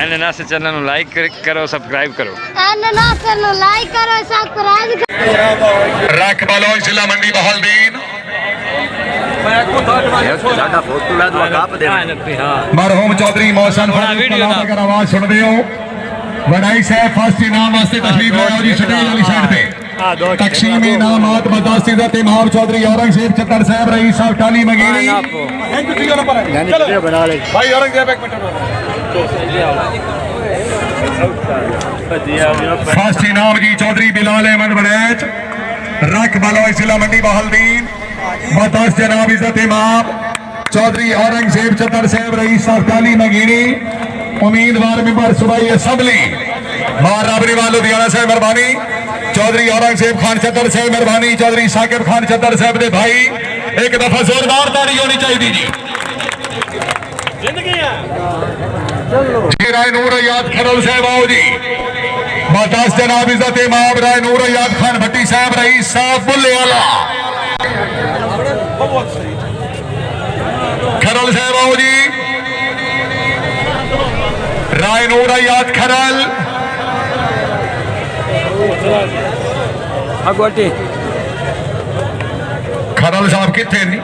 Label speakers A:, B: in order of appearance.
A: एननास channel ਨੂੰ like ਕਰੋ subscribe ਕਰੋ
B: एननास चैनल ਨੂੰ ਲਾਈਕ ਕਰੋ सब्सक्राइब करो
C: रख बलोच जिला मंडी बहालदीन मरहूम चौधरी मोहसन अगर आवाज सुन रहे हो वडाई साहब फर्स्ट इनाम वास्ते तशरीफ लाओ जी स्टेज वाली साइड पे तकसीम इनामात बर्दाश्त इज्जत इमाम चौधरी औरंगजेब चतर साहब रईस साहब टाली मगीरी भाई औरंगजेब एक मिनट फर्स्ट इनाम जी चौधरी बिलाल अहमद वड़ैच रख बलोच जिला मंडी बहालदीन बर्दाश्त जनाब इज्जत इमाम चौधरी औरंगजेब चतर साहब रईस साहब टाली मगीरी उम्मीदवार मेंबर सूबाई असम्बली महाराबरी वाल लुधियाना साहब मेहरबानी चौधरी औरंगजेब खान चतर साहब मेहरबानी चौधरी साकिब खान चतर साहब दे भाई एक दफा जोरदार ताड़ी होनी चाहिए जी राय नूर याद खरल साहब आओ जी बर्दाश्त जनाब इज्जत इमाम राय नूर याद खान भट्टी साहब रईस साहब बुल्ले वाला खरल साहब आओ जी राय नूर याद खरल खरल साहब कितने नहीं